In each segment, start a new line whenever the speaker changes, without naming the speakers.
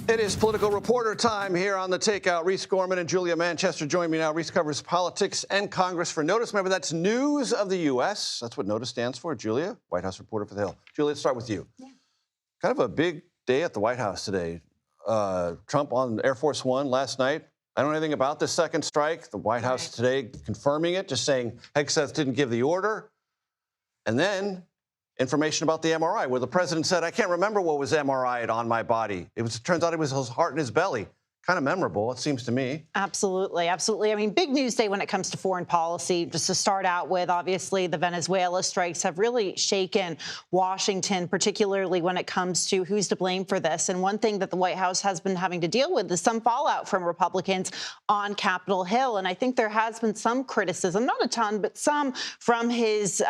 It is political reporter time here on The Takeout. Reese Gorman and Julia Manchester join me now. Reese covers politics and Congress for NOTUS. Remember, that's News of the U.S. That's what NOTUS stands for. Julia, White House reporter for The Hill. Julia, let's start with you. Yeah. Kind of a big day at the White House today. Trump on Air Force One last night. I don't know anything about this second strike. The White House today confirming it, just saying Hegseth didn't give the order. And then information about the MRI, where the president said, I can't remember what was MRI'd on my body. It turns out it was his heart and his belly. Kind of memorable, it seems to me. Absolutely,
absolutely. I mean, big news day when it comes to foreign policy. Just to start out with, obviously, the Venezuela strikes have really shaken Washington, particularly when it comes to who's to blame for this. And one thing that the White House has been having to deal with is some fallout from Republicans on Capitol Hill. And I think there has been some criticism, not a ton, but some from his,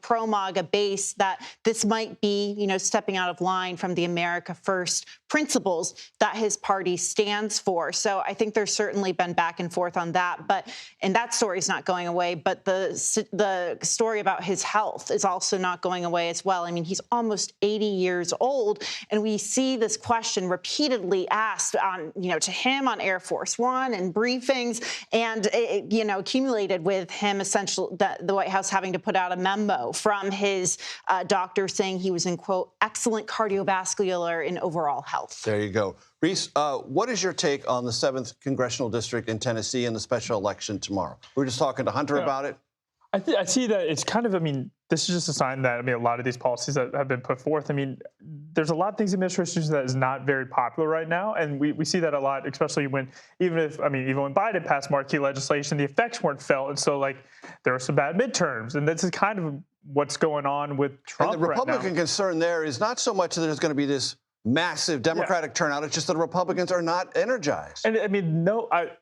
pro-MAGA base that this might be, stepping out of line from the America First principles that his party stands for. So I think there's certainly been back and forth on that, and that story is not going away. But the story about his health is also not going away as well. I mean, he's almost 80 years old, and we see this question repeatedly asked on, to him on Air Force One and briefings, and accumulated with him essentially the White House having to put out a memo from his doctor saying he was in, quote, excellent cardiovascular and overall health.
There you go. Reese, what is your take on the 7th Congressional District in Tennessee and the special election tomorrow? We were just talking to Hunter about it.
I see that it's kind of, this is just a sign that, a lot of these policies that have been put forth, there's a lot of things in administrations that is not very popular right now. And we see that a lot, especially when, even when Biden passed marquee legislation, the effects weren't felt. And so, there were some bad midterms. And this is kind of what's going on with Trump
right now. And the Republican concern there is not so much that there's going to be this massive Democratic turnout. It's just that Republicans are not energized.
And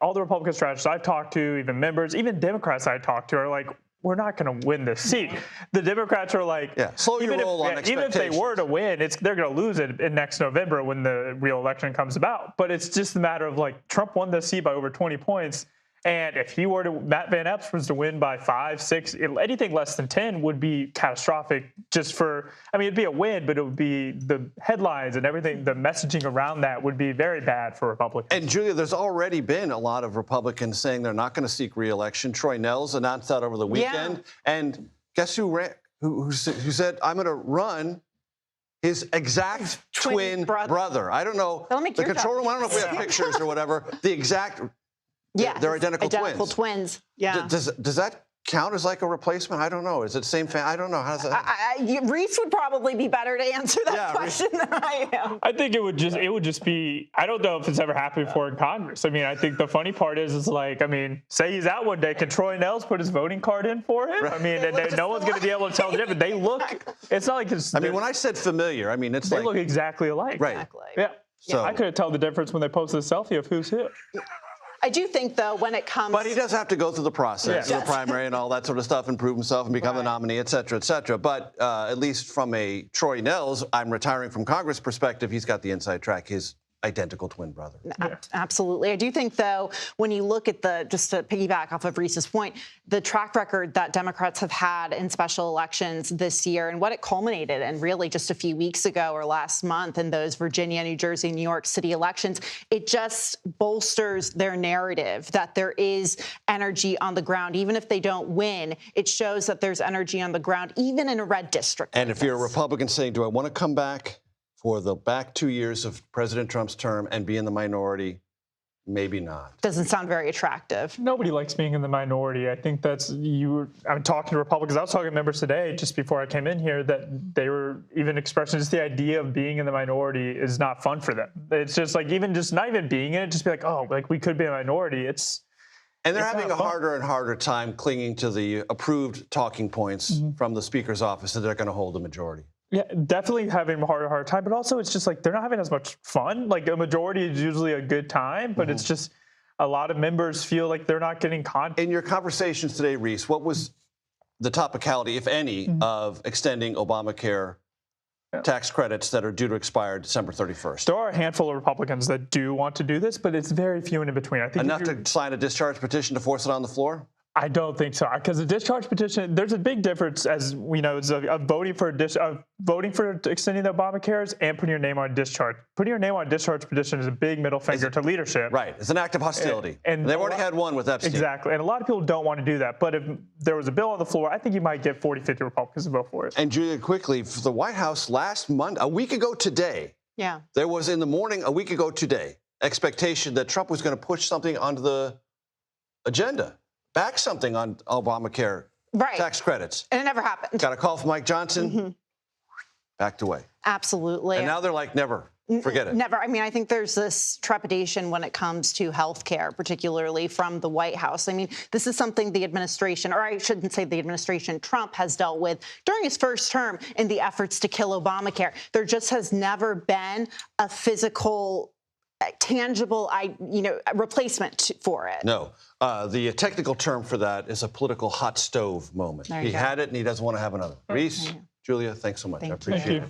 all the Republican strategists I've talked to, even members, even Democrats I talked to are like, we're not going to win this seat. The Democrats are like,
slow your roll on expectations.
Even if they were to win, they're going to lose it in next November when the real election comes about. But it's just a matter of Trump won this seat by over 20 points. And if Matt Van Epps was to win by 5, 6, anything less than 10 would be catastrophic just for, it'd be a win, but it would be the headlines and everything, the messaging around that would be very bad for Republicans.
And Julia, there's already been a lot of Republicans saying they're not going to seek re-election. Troy Nehls announced that over the weekend. Yeah. And guess who said, I'm going to run? His exact twin brother. I don't know. The control room, I don't know if we have pictures or whatever. The exact...
Yeah,
they're identical
twins. Yeah.
Does that count as a replacement? I don't know. Is it the same family? I don't know. How does that?
Reese would probably be better to answer that question than I am.
I think it would just be. I don't know if it's ever happened before in Congress. I think the funny part is say he's out one day. Can Troy Nehls put his voting card in for him?
Right.
And no one's going to be able to tell the difference. They look. It's not like it's.
When I said familiar, it's
they look exactly alike.
Right.
Exactly.
Yeah. So I couldn't tell the difference when they posted a selfie of who's who.
I do think, though, when it comes...
But he does have to go through the process, the primary and all that sort of stuff, and prove himself and become the nominee, et cetera, et cetera. But at least from a Troy Nehls, I'm retiring from Congress perspective, he's got the inside track, his identical twin brother.
Absolutely. I do think, though, when you look at just to piggyback off of Reese's point, the track record that Democrats have had in special elections this year and what it culminated in really just a few weeks ago or last month in those Virginia, New Jersey, New York City elections, it just bolsters their narrative that there is energy on the ground. Even if they don't win, it shows that there's energy on the ground, even in a red district.
And if you're a Republican saying, do I want to come back for the back 2 years of President Trump's term and be in the minority? Maybe not.
Doesn't sound very attractive.
Nobody likes being in the minority. I think I'm talking to Republicans. I was talking to members today, just before I came in here, that they were even expressing just the idea of being in the minority is not fun for them. It's just not even being in it, just be we could be a minority.
And they're having a harder and harder time clinging to the approved talking points from the Speaker's office that they're going to hold the majority.
Yeah, definitely having a harder time, but also it's just they're not having as much fun. A majority is usually a good time, but it's just a lot of members feel like they're not getting content.
In your conversations today, Reese, what was the topicality, if any, of extending Obamacare tax credits that are due to expire December 31st?
There are a handful of Republicans that do want to do this, but it's very few and in between. I think
enough to sign a discharge petition to force it on the floor?
I don't think so, because the discharge petition, there's a big difference, as we know, of voting for extending the Obamacares and putting your name on a discharge. Putting your name on a discharge petition is a big middle finger to leadership.
Right. It's an act of hostility. And they've already had one with Epstein.
Exactly. And a lot of people don't want to do that. But if there was a bill on the floor, I think you might get 40, 50 Republicans to vote for it.
And Julia, quickly, for the White House last Monday, a week ago today, there was in the morning, a week ago today, expectation that Trump was going to push something onto the agenda. Back something on Obamacare tax credits.
And it never happened.
Got a call from Mike Johnson, backed away.
Absolutely.
And now they're like, never. Forget it.
Never. I mean, I think there's this trepidation when it comes to health care, particularly from the White House. I mean, this is something the administration, or I shouldn't say the administration, Trump has dealt with during his first term in the efforts to kill Obamacare. There just has never been a physical, tangible, replacement for it.
No. The technical term for that is a political hot stove moment. He had it and he doesn't want to have another. Reese, Julia, thanks so much. I appreciate it.